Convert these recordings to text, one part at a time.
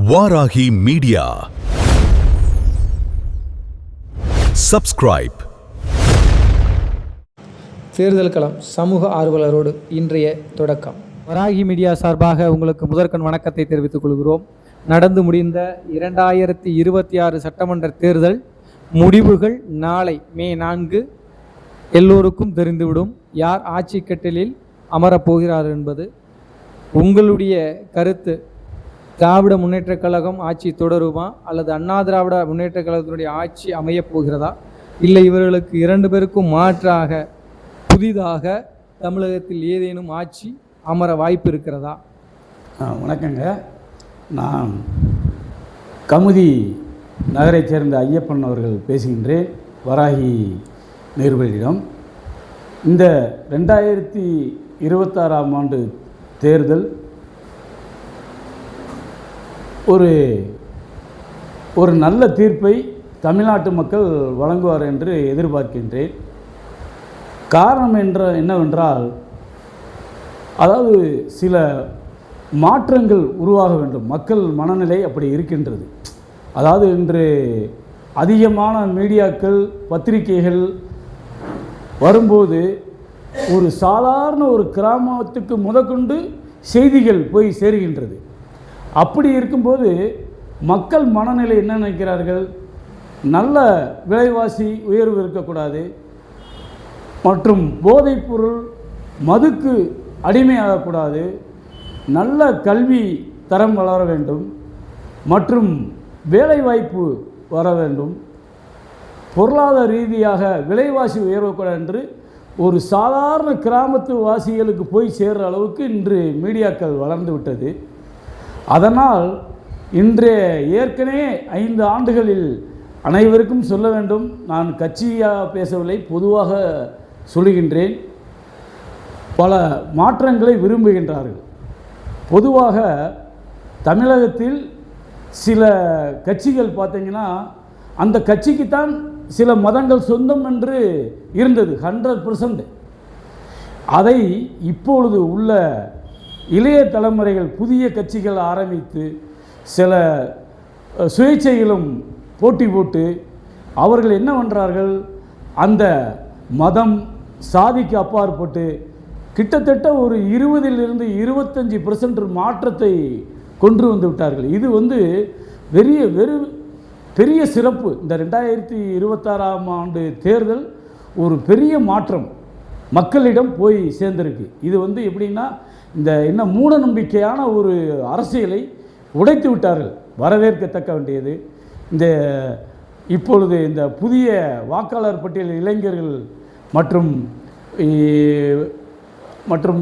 Varahi media. Subscribe. தேர்தல் களம் சமூக ஆர்வலரோடு இன்றைய தொடக்கம். வராகி மீடியா சார்பாக உங்களுக்கு முதற்கண் வணக்கத்தை தெரிவித்துக் கொள்கிறோம். நடந்து முடிந்த 2026 சட்டமன்ற தேர்தல் முடிவுகள் நாளை மே 4 எல்லோருக்கும் தெரிந்துவிடும். யார் ஆட்சி கட்டிலில் அமரப்போகிறார் என்பது. உங்களுடைய கருத்து, திராவிட முன்னேற்றக் கழகம் ஆட்சி தொடருமா அல்லது அண்ணா திராவிட முன்னேற்றக் கழகத்தினுடைய ஆட்சி அமையப் போகிறதா, இல்லை இவர்களுக்கு இரண்டு பேருக்கும் மாற்றாக புதிதாக தமிழகத்தில் ஏதேனும் ஆட்சி அமர வாய்ப்பு இருக்கிறதா? வணக்கங்க. நான் கமுதி நகரைச் சேர்ந்த ஐயப்பன் அவர்கள் பேசுகின்றேன், வராகி நிருபரிடம். இந்த 2026ஆம் ஆண்டு தேர்தல் ஒரு நல்ல தீர்ப்பை தமிழ்நாட்டு மக்கள் வழங்குவார் என்று எதிர்பார்க்கின்றேன். காரணம் என்னவென்றால், அதாவது சில மாற்றங்கள் உருவாக வேண்டும். மக்கள் மனநிலை அப்படி இருக்கின்றது. அதாவது இன்று அதிகமான மீடியாக்கள், பத்திரிகைகள் வரும்போது ஒரு சாதாரண ஒரு கிராமத்துக்கு முதற்கொண்டு செய்திகள் போய் சேருகின்றது. அப்படி இருக்கும்போது மக்கள் மனநிலை என்ன நினைக்கிறார்கள்? நல்ல விலைவாசி உயர்வு இருக்கக்கூடாது, மற்றும் போதைப்பொருள் மதுக்கு அடிமையாகக்கூடாது, நல்ல கல்வி தரம் வளர வேண்டும், மற்றும் வேலைவாய்ப்பு வர வேண்டும், பொருளாதார ரீதியாக விலைவாசி உயர்வக்கூடாது என்று ஒரு சாதாரண கிராமத்து வாசிகளுக்கு போய் சேர்கிற அளவுக்கு இன்று மீடியாக்கள் வளர்ந்து விட்டது. அதனால் இன்றைய ஏற்கனவே 5 ஆண்டுகளில் அனைவருக்கும் சொல்ல வேண்டும், நான் கட்சியாக பேசவில்லை, பொதுவாக சொல்லுகின்றேன், பல மாற்றங்களை விரும்புகின்றார்கள். பொதுவாக தமிழகத்தில் சில கட்சிகள் பார்த்தீங்கன்னா, அந்த கட்சிக்குத்தான் சில மதங்கள் சொந்தம் என்று இருந்தது 100%. அதை இப்பொழுது உள்ள இளைய தலைமுறைகள் புதிய கட்சிகள் ஆரம்பித்து சில சுயேட்சைகளும் போட்டி போட்டு அவர்கள் என்ன பண்ணுறார்கள், அந்த மதம் சாதிக்கு அப்பாற்பட்டு கிட்டத்தட்ட ஒரு 20லிருந்து 25% மாற்றத்தை கொண்டு வந்து விட்டார்கள். இது பெரிய சிறப்பு. இந்த 2026ஆம் ஆண்டு தேர்தல் ஒரு பெரிய மாற்றம் மக்களிடம் போய் சேர்ந்திருக்கு. இது எப்படின்னா, இந்த மூட நம்பிக்கையான ஒரு அரசியலை உடைத்து விட்டார்கள். வரவேற்கத்தக்க வேண்டியது. இப்பொழுது இந்த புதிய வாக்காளர் பட்டியல் இளைஞர்கள் மற்றும்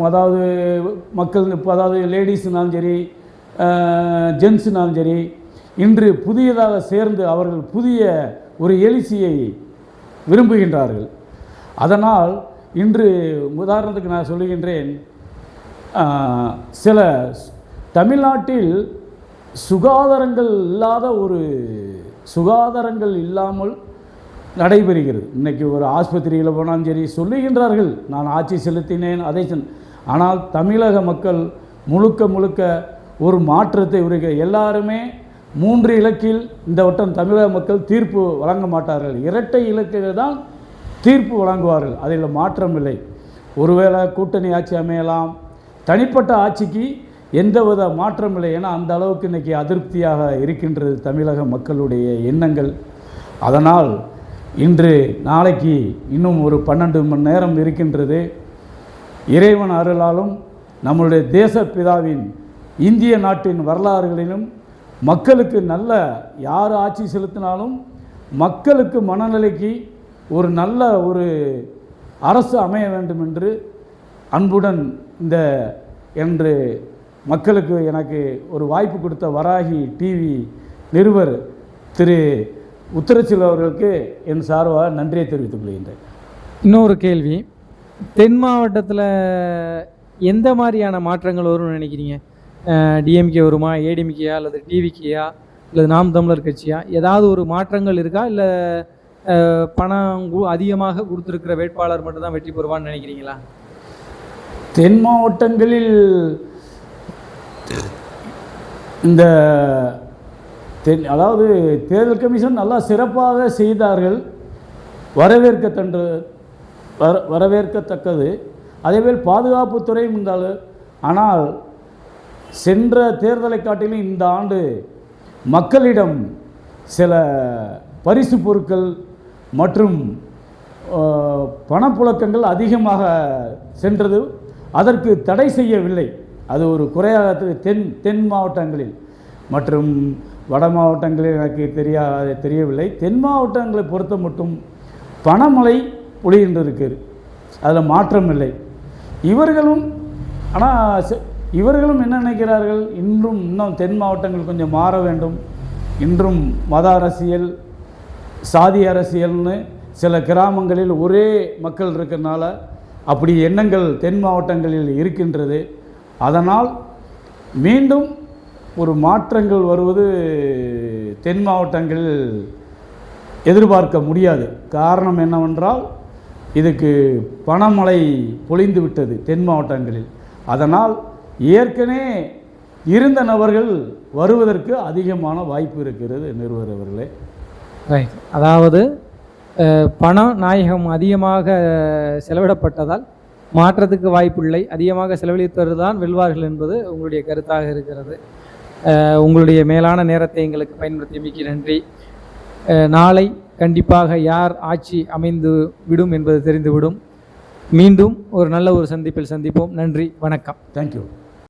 அதாவது மக்கள், அதாவது லேடிஸ்னாலும் சரி ஜென்ஸுனாலும் சரி, இன்று புதியதாக சேர்ந்து அவர்கள் புதிய ஒரு எழுச்சியை விரும்புகின்றார்கள். அதனால் இன்று உதாரணத்துக்கு நான் சொல்லுகின்றேன், சில தமிழ்நாட்டில் சுகாதாரங்கள் இல்லாமல் நடைபெறுகிறது. இன்றைக்கி ஒரு ஆஸ்பத்திரியில் போனாலும் சரி சொல்லுகின்றார்கள், நான் ஆட்சி செலுத்தினேன் அதை. ஆனால் தமிழக மக்கள் முழுக்க ஒரு மாற்றத்தை எல்லாருமே 3 இலக்கில் இந்த வட்டம் தமிழக மக்கள் தீர்ப்பு வழங்க மாட்டார்கள். 2 இலக்கில் தான் தீர்ப்பு வழங்குவார்கள். அதில் மாற்றம் இல்லை. ஒருவேளை கூட்டணி ஆட்சி அமையலாம், தனிப்பட்ட ஆட்சிக்கு எந்தவித மாற்றம் இல்லை. ஏன்னா அந்த அளவுக்கு இன்றைக்கி அதிருப்தியாக இருக்கின்றது தமிழக மக்களுடைய எண்ணங்கள். அதனால் நாளைக்கு இன்னும் ஒரு 12 மணி நேரம் இருக்கின்றது. இறைவன் அருளாலும் நம்முடைய தேசப்பிதாவின் இந்திய நாட்டின் வரலாறுகளிலும் மக்களுக்கு நல்ல யார் ஆட்சி செலுத்தினாலும் மக்களுக்கு மனநிலைக்கு ஒரு நல்ல ஒரு அரசு அமைய வேண்டும் என்று அன்புடன் என்று மக்களுக்கு எனக்கு ஒரு வாய்ப்பு கொடுத்த வராகி டிவி நிருபர் திரு உத்தரச்சில் அவர்களுக்கு என் சார்பாக நன்றியை தெரிவித்துக் கொள்கின்றேன். இன்னொரு கேள்வி, தென் மாவட்டத்தில் எந்த மாதிரியான மாற்றங்கள் வரும்னு நினைக்கிறீங்க? டிஎம்கே வருமா, ஏடிஎம்கேயா, அல்லது டிவிகேயா, அல்லது நாம் தமிழர் கட்சியா? ஏதாவது ஒரு மாற்றங்கள் இருக்கா, இல்லை பணம் அதிகமாக கொடுத்துருக்கிற வேட்பாளர் மட்டும்தான் வெற்றி பெறுவான்னு நினைக்கிறீங்களா? தென் மாவட்டங்களில் இந்த அதாவது தேர்தல் கமிஷன் நல்லா சிறப்பாக செய்தார்கள், வரவேற்கத்தக்கது. அதேபோல் பாதுகாப்புத்துறையும் இருந்தாலும். ஆனால் சென்ற தேர்தலை காட்டிலும் இந்த ஆண்டு மக்களிடம் சில பரிசு பொருட்கள் மற்றும் பணப்புழக்கங்கள் அதிகமாக சென்றது. அதற்கு தடை செய்யவில்லை. அது ஒரு குறையாக தென் மாவட்டங்களில் மற்றும் வட மாவட்டங்களில் எனக்கு தெரியவில்லை. தென் மாவட்டங்களை பொறுத்த மட்டும் பணமழை பொழிகின்றிருக்கிறது, அதில் மாற்றம் இல்லை. இவர்களும் என்ன நினைக்கிறார்கள், இன்னும் தென் மாவட்டங்கள் கொஞ்சம் மாற வேண்டும், இன்றும் மத அரசியல் சாதி அரசியல்னு சில கிராமங்களில் ஒரே மக்கள் இருக்கிறனால அப்படி எண்ணங்கள் தென் மாவட்டங்களில் இருக்கின்றது. அதனால் மீண்டும் ஒரு மாற்றங்கள் வருவது தென் மாவட்டங்களில் எதிர்பார்க்க முடியாது. காரணம் என்னவென்றால் இதுக்கு பணமழை பொழிந்து விட்டது தென் மாவட்டங்களில். அதனால் ஏற்கனவே இருந்த நபர்கள் வருவதற்கு அதிகமான வாய்ப்பு இருக்கிறது. நிறுவனர் அவர்களே, ரைட். அதாவது பணம் நாயகம் அதிகமாக செலவிடப்பட்டதால் மாற்றத்துக்கு வாய்ப்பில்லை, அதிகமாக செலவழித்தவர்கள் தான் வெல்வார்கள் என்பது உங்களுடைய கருத்தாக இருக்கிறது. உங்களுடைய மேலான நேரத்தை எங்களுக்கு பயன்படுத்தி மிக்க நன்றி. நாளை கண்டிப்பாக யார் ஆட்சி அமைந்து விடும் என்பது தெரிந்துவிடும். மீண்டும் ஒரு நல்ல ஒரு சந்திப்பில் சந்திப்போம். நன்றி, வணக்கம். தேங்க்யூ.